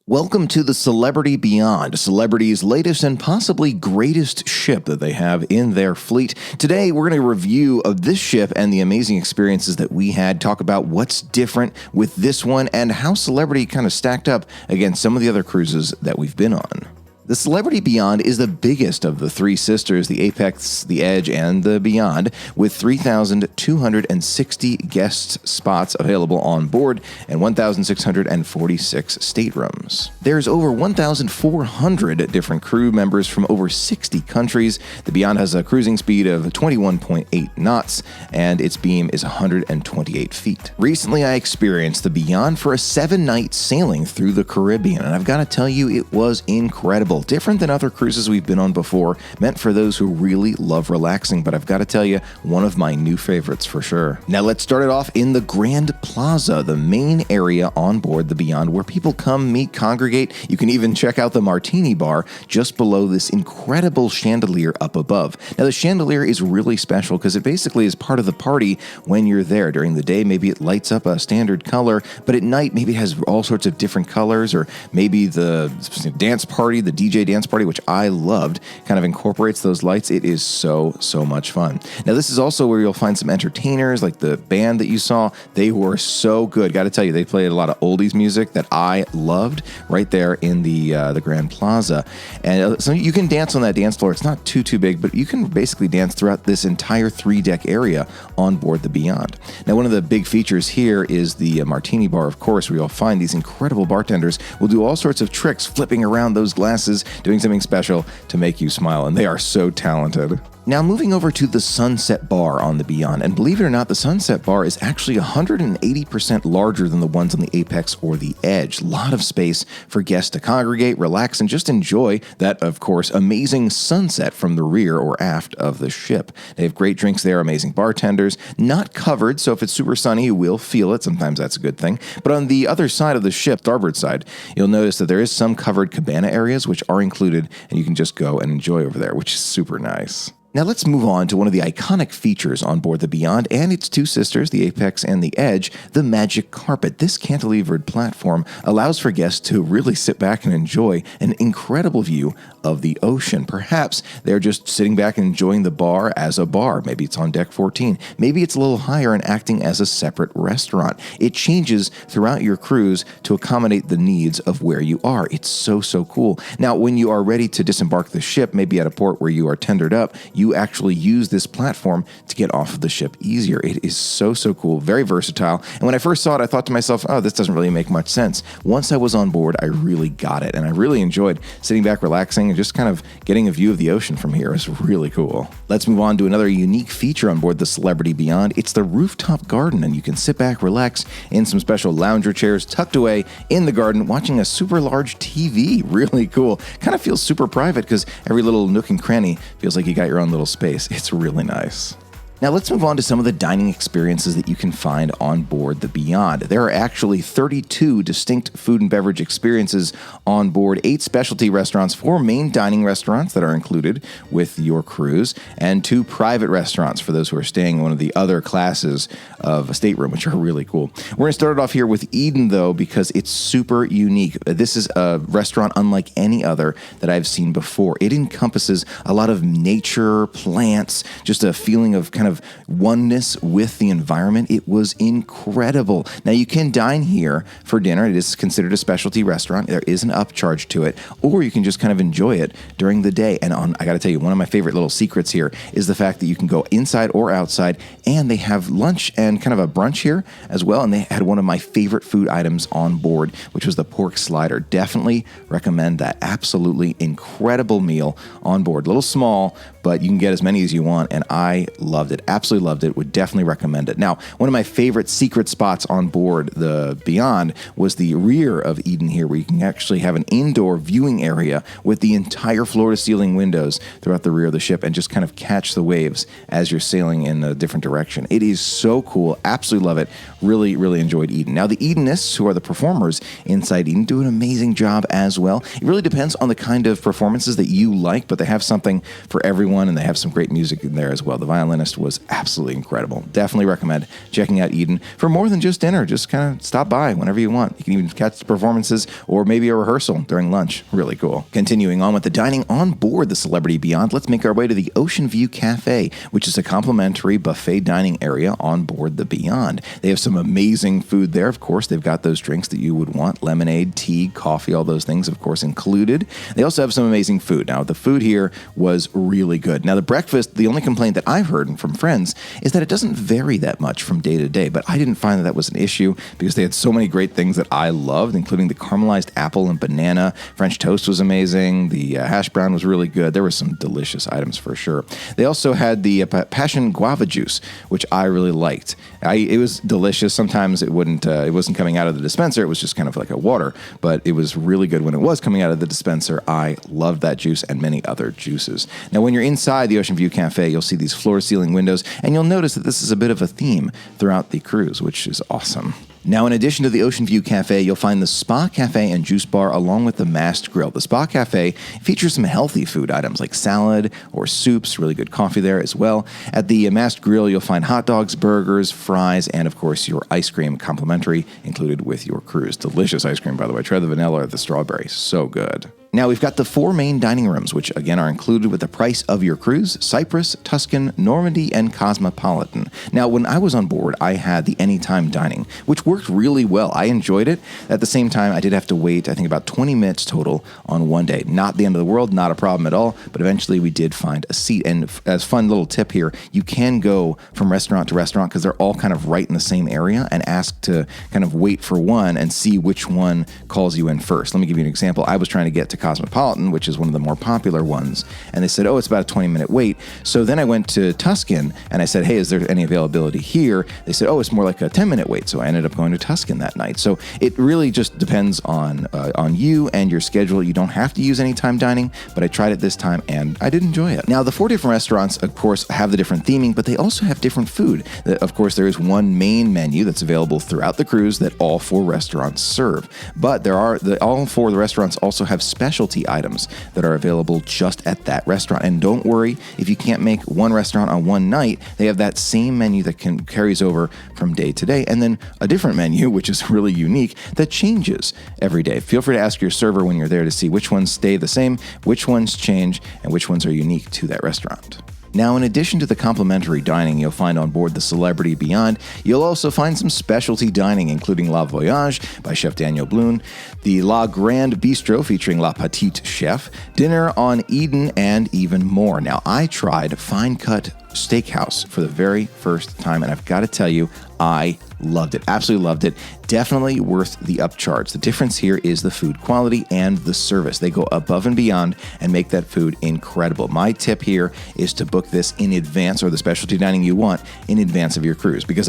Welcome to the Celebrity Beyond, celebrities' latest and possibly greatest ship that they have in their fleet. Today, we're going to review of this ship and the amazing experiences that we had, talk about what's different with this one, and how Celebrity kind of stacked up against some of the other cruises that we've been on. The Celebrity Beyond is the biggest of the three sisters, the Apex, the Edge, and the Beyond, with 3,260 guest spots available on board and 1,646 staterooms. There's over 1,400 different crew members from over 60 countries. The Beyond has a cruising speed of 21.8 knots, and its beam is 128 feet. Recently, I experienced the Beyond for a 7-night sailing through the Caribbean, and I've got to tell you, it was incredible. Different than other cruises we've been on before, meant for those who really love relaxing, but I've got to tell you, one of my new favorites for sure. Now let's start it off in the Grand Plaza, the main area on board the Beyond where people come, meet, congregate. You can even check out the Martini Bar just below this incredible chandelier up above. Now the chandelier is really special because it basically is part of the party when you're there. During the day, maybe it lights up a standard color, but at night, maybe it has all sorts of different colors, or maybe the dance party, the DJ dance party, which I loved, kind of incorporates those lights. It is so much fun. Now, this is also where you'll find some entertainers, like the band that you saw. They were so good. Got to tell you, they played a lot of oldies music that I loved right there in the Grand Plaza. And so you can dance on that dance floor. It's not too big, but you can basically dance throughout this entire 3-deck area on board the Beyond. Now, one of the big features here is the Martini Bar, of course, where you'll find these incredible bartenders will do all sorts of tricks, flipping around those glasses, doing something special to make you smile, and they are so talented. Now moving over to the Sunset Bar on the Beyond, and believe it or not, the Sunset Bar is actually 180% larger than the ones on the Apex or the Edge. A lot of space for guests to congregate, relax, and just enjoy that, of course, amazing sunset from the rear or aft of the ship. They have great drinks there, amazing bartenders, not covered, so if it's super sunny, you will feel it. Sometimes that's a good thing. But on the other side of the ship, starboard side, you'll notice that there is some covered cabana areas, which are included, and you can just go and enjoy over there, which is super nice. Now let's move on to one of the iconic features on board the Beyond and its two sisters, the Apex and the Edge, the Magic Carpet. This cantilevered platform allows for guests to really sit back and enjoy an incredible view of the ocean. Perhaps they're just sitting back and enjoying the bar as a bar. Maybe it's on deck 14. Maybe it's a little higher and acting as a separate restaurant. It changes throughout your cruise to accommodate the needs of where you are. It's so cool. Now, when you are ready to disembark the ship, maybe at a port where you are tendered up, you actually use this platform to get off of the ship easier. It is so cool, very versatile. And when I first saw it, I thought to myself, oh, this doesn't really make much sense. Once I was on board, I really got it, and I really enjoyed sitting back, relaxing, and just kind of getting a view of the ocean from here. It's really cool. Let's move on to another unique feature on board the Celebrity Beyond. It's the rooftop garden, and you can sit back, relax in some special lounger chairs tucked away in the garden, watching a super large TV. Really cool. Kind of feels super private because every little nook and cranny feels like you got your own little space. It's really nice. Now let's move on to some of the dining experiences that you can find on board the Beyond. There are actually 32 distinct food and beverage experiences on board, 8 specialty restaurants, 4 main dining restaurants that are included with your cruise, and 2 private restaurants for those who are staying in one of the other classes of a stateroom, which are really cool. We're going to start it off here with Higdon, though, because it's super unique. This is a restaurant unlike any other that I've seen before. It encompasses a lot of nature, plants, just a feeling of kind of oneness with the environment. It was incredible. Now you can dine here for dinner. It is considered a specialty restaurant. There is an upcharge to it, or you can just kind of enjoy it during the day. And I got to tell you, one of my favorite little secrets here is the fact that you can go inside or outside, and they have lunch and kind of a brunch here as well. And they had one of my favorite food items on board, which was the pork slider. Definitely recommend that. Absolutely incredible meal on board. A little small, but you can get as many as you want, and I loved it. Absolutely loved it. Would definitely recommend it. Now, one of my favorite secret spots on board the Beyond was the rear of Higdon here, where you can actually have an indoor viewing area with the entire floor-to-ceiling windows throughout the rear of the ship and just kind of catch the waves as you're sailing in a different direction. It is so cool. Absolutely love it. Really enjoyed Higdon. Now, the Higdonists, who are the performers inside Higdon, do an amazing job as well. It really depends on the kind of performances that you like, but they have something for everyone, and they have some great music in there as well. The violinist was was absolutely incredible. Definitely recommend checking out Higdon for more than just dinner. Just kind of stop by whenever you want. You can even catch the performances or maybe a rehearsal during lunch. Really cool. Continuing on with the dining on board the Celebrity Beyond, let's make our way to the Ocean View Cafe, which is a complimentary buffet dining area on board the Beyond. They have some amazing food there. Of course, they've got those drinks that you would want: lemonade, tea, coffee, all those things, of course, included. They also have some amazing food. Now, the food here was really good. Now, the breakfast, the only complaint that I've heard from friends is that it doesn't vary that much from day to day, but I didn't find that was an issue because they had so many great things that I loved, including the caramelized apple and banana. French toast was amazing. The hash brown was really good. There were some delicious items for sure. They also had the passion guava juice, which I really liked. It was delicious. Sometimes it wasn't coming out of the dispenser. It was just kind of like a water, but it was really good when it was coming out of the dispenser. I loved that juice and many other juices. Now, when you're inside the Ocean View Cafe, you'll see these floor-to-ceiling windows, and you'll notice that this is a bit of a theme throughout the cruise, which is awesome. Now, in addition to the Ocean View Cafe, you'll find the Spa Cafe and Juice Bar along with the Mast Grill. The Spa Cafe features some healthy food items like salad or soups, really good coffee there as well. At the Mast Grill, you'll find hot dogs, burgers, fries, and of course your ice cream complimentary included with your cruise. Delicious ice cream, by the way. Try the vanilla or the strawberry. So good. Now, we've got the 4 main dining rooms, which again are included with the price of your cruise: Cyprus, Tuscan, Normandy, and Cosmopolitan. Now, when I was on board, I had the anytime dining, which worked really well. I enjoyed it. At the same time, I did have to wait, I think, about 20 minutes total on one day. Not the end of the world, not a problem at all, but eventually we did find a seat. And as a fun little tip here, you can go from restaurant to restaurant because they're all kind of right in the same area, and ask to kind of wait for one and see which one calls you in first. Let me give you an example. I was trying to get to Cosmopolitan, which is one of the more popular ones, and they said, oh, it's about a 20-minute wait. So then I went to Tuscan, and I said, hey, is there any availability here? They said, oh, it's more like a 10-minute wait. So I ended up going to Tuscan that night. So it really just depends on you and your schedule. You don't have to use anytime dining, but I tried it this time, and I did enjoy it. Now, the 4 different restaurants, of course, have the different theming, but they also have different food. Of course, there is one main menu that's available throughout the cruise that all 4 restaurants serve, but all 4 of the restaurants also have specialty items that are available just at that restaurant. And don't worry, if you can't make one restaurant on one night, they have that same menu that carries over from day to day, and then a different menu, which is really unique, that changes every day. Feel free to ask your server when you're there to see which ones stay the same, which ones change, and which ones are unique to that restaurant. Now, in addition to the complimentary dining you'll find on board the Celebrity Beyond, you'll also find some specialty dining, including La Voyage by Chef Daniel Blune, the La Grande Bistro featuring La Petite Chef, dinner on Higdon, and even more. Now, I tried Fine Cut Steakhouse for the very first time, and I've got to tell you, I loved it. Absolutely loved it. Definitely worth the upcharge. The difference here is the food quality and the service. They go above and beyond and make that food incredible. My tip here is to book this in advance, or the specialty dining you want in advance of your cruise. Because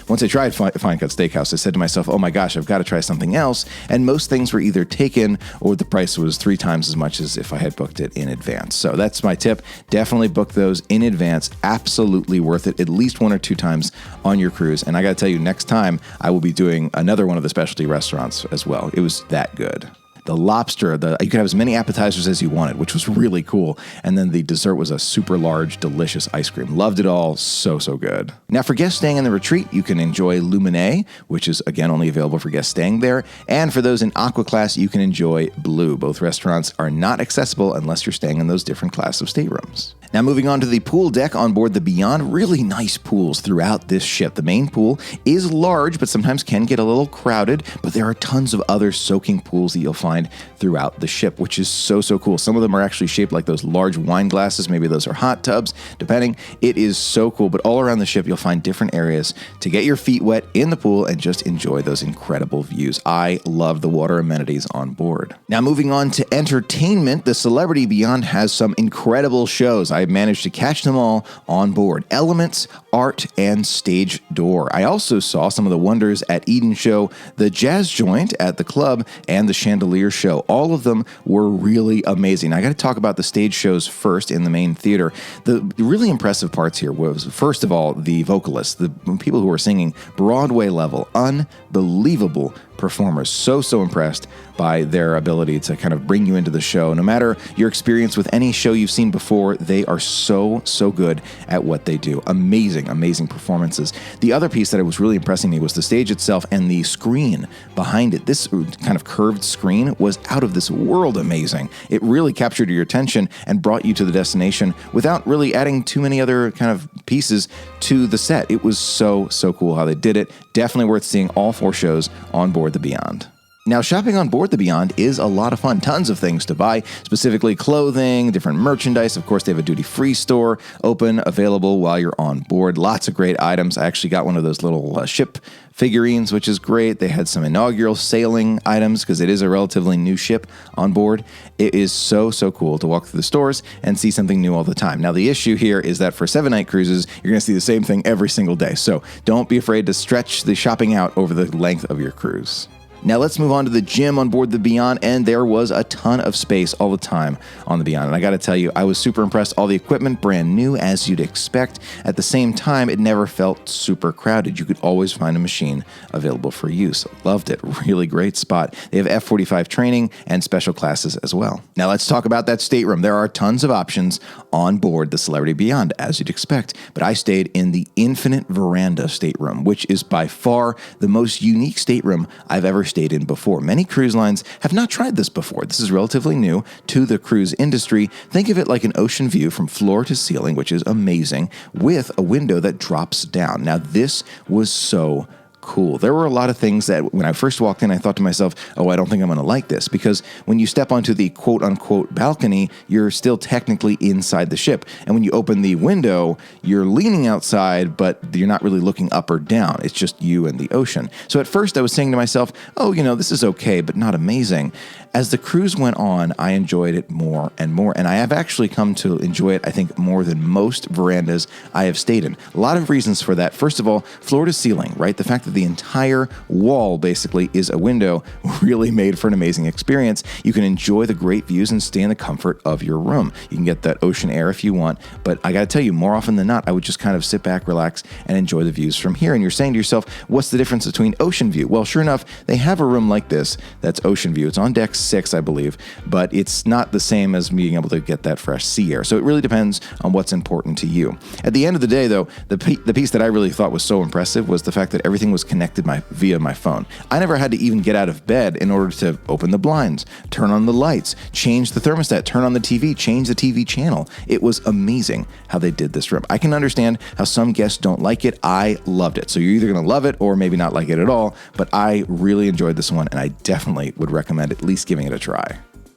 once I tried Fine Cut Steakhouse, I said to myself, oh my gosh, I've got to try something else. And most things were either taken or the price was 3 times as much as if I had booked it in advance. So that's my tip. Definitely book those in advance. Absolutely worth it, at least 1 or 2 times on your cruise. And I got to tell you, next time I will be doing another one of the specialty restaurants as well. It was that good. The lobster, you could have as many appetizers as you wanted, which was really cool. And then the dessert was a super large, delicious ice cream. Loved it all. So, so good. Now, for guests staying in the retreat, you can enjoy Lumine, which is, again, only available for guests staying there. And for those in Aqua Class, you can enjoy Blue. Both restaurants are not accessible unless you're staying in those different class of staterooms. Now, moving on to the pool deck on board the Beyond, really nice pools throughout this ship. The main pool is large, but sometimes can get a little crowded, but there are tons of other soaking pools that you'll find throughout the ship, which is so, so cool. Some of them are actually shaped like those large wine glasses. Maybe those are hot tubs, depending. It is so cool, but all around the ship, you'll find different areas to get your feet wet in the pool and just enjoy those incredible views. I love the water amenities on board. Now, moving on to entertainment, the Celebrity Beyond has some incredible shows. I managed to catch them all on board. Elements, art, and stage door. I also saw some of the wonders at Higdon Show, the Jazz Joint at the club, and the Chandelier Show. All of them were really amazing. I got to talk about the stage shows first in the main theater. The really impressive parts here was, first of all, the vocalists, the people who were singing Broadway level, unbelievable performers. So impressed by their ability to kind of bring you into the show. No matter your experience with any show you've seen before, they are so good at what they do. Amazing performances. The other piece that was really impressing me was the stage itself and the screen behind it. This kind of curved screen was out of this world amazing. It really captured your attention and brought you to the destination without really adding too many other kind of pieces to the set. It was so cool how they did it. Definitely worth seeing all 4 shows on board the Beyond. Now, shopping on board the Beyond is a lot of fun. Tons of things to buy, specifically clothing, different merchandise. Of course, they have a duty-free store open, available while you're on board. Lots of great items. I actually got one of those little ship figurines, which is great. They had some inaugural sailing items because it is a relatively new ship on board. It is so cool to walk through the stores and see something new all the time. Now, the issue here is that for 7-night cruises, you're going to see the same thing every single day. So don't be afraid to stretch the shopping out over the length of your cruise. Now let's move on to the gym on board the Beyond, and there was a ton of space all the time on the Beyond. And I got to tell you, I was super impressed. All the equipment brand new, as you'd expect. At the same time, it never felt super crowded. You could always find a machine available for use. Loved it. Really great spot. They have F-45 training and special classes as well. Now let's talk about that stateroom. There are tons of options on board the Celebrity Beyond, as you'd expect. But I stayed in the Infinite Veranda stateroom, which is by far the most unique stateroom I've ever stayed in before. Many cruise lines have not tried this before. This is relatively new to the cruise industry. Think of it like an ocean view from floor to ceiling, which is amazing, with a window that drops down. Now, this was so cool. There were a lot of things that when I first walked in, I thought to myself, oh, I don't think I'm going to like this, because when you step onto the quote unquote balcony, you're still technically inside the ship. And when you open the window, you're leaning outside, but you're not really looking up or down. It's just you and the ocean. So at first I was saying to myself, oh, this is okay, but not amazing. As the cruise went on, I enjoyed it more and more, and I have actually come to enjoy it, I think, more than most verandas I have stayed in. A lot of reasons for that. First of all, floor to ceiling, right? The fact that the entire wall basically is a window really made for an amazing experience. You can enjoy the great views and stay in the comfort of your room. You can get that ocean air if you want, but I gotta tell you, more often than not, I would just kind of sit back, relax, and enjoy the views from here. And you're saying to yourself, what's the difference between ocean view? Well, sure enough, they have a room like this that's ocean view. It's on deck 6, I believe, but it's not the same as being able to get that fresh sea air. So it really depends on what's important to you. At the end of the day, though, the piece that I really thought was so impressive was the fact that everything was connected via my phone. I never had to even get out of bed in order to open the blinds, turn on the lights, change the thermostat, turn on the TV, change the TV channel. It was amazing how they did this room. I can understand how some guests don't like it. I loved it. So you're either going to love it or maybe not like it at all, but I really enjoyed this one, and I definitely would recommend at least giving it a try.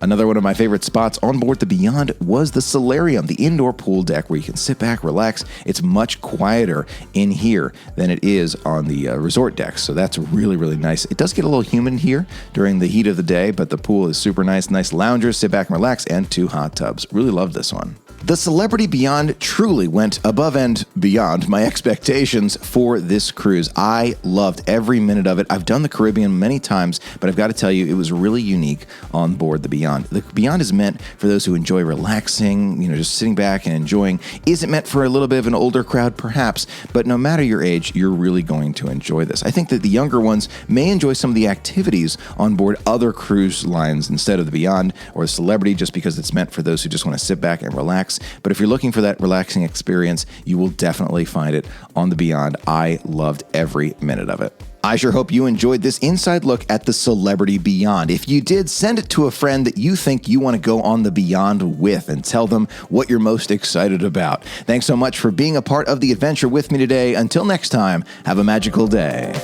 Another one of my favorite spots on board the Beyond was the solarium, the indoor pool deck where you can sit back, relax. It's much quieter in here than it is on the resort deck, so that's really nice. It does get a little humid here during the heat of the day, but the pool is super nice. Nice loungers, sit back and relax, and 2 hot tubs. Really love this one. The Celebrity Beyond truly went above and beyond my expectations for this cruise. I loved every minute of it. I've done the Caribbean many times, but I've got to tell you, it was really unique on board the Beyond. The Beyond is meant for those who enjoy relaxing, just sitting back and enjoying. Is it meant for a little bit of an older crowd? Perhaps, but no matter your age, you're really going to enjoy this. I think that the younger ones may enjoy some of the activities on board other cruise lines instead of the Beyond or the Celebrity, just because it's meant for those who just want to sit back and relax. But if you're looking for that relaxing experience, you will definitely find it on the Beyond. I loved every minute of it. I sure hope you enjoyed this inside look at the Celebrity Beyond. If you did, send it to a friend that you think you want to go on the Beyond with and tell them what you're most excited about. Thanks so much for being a part of the adventure with me today. Until next time, have a magical day.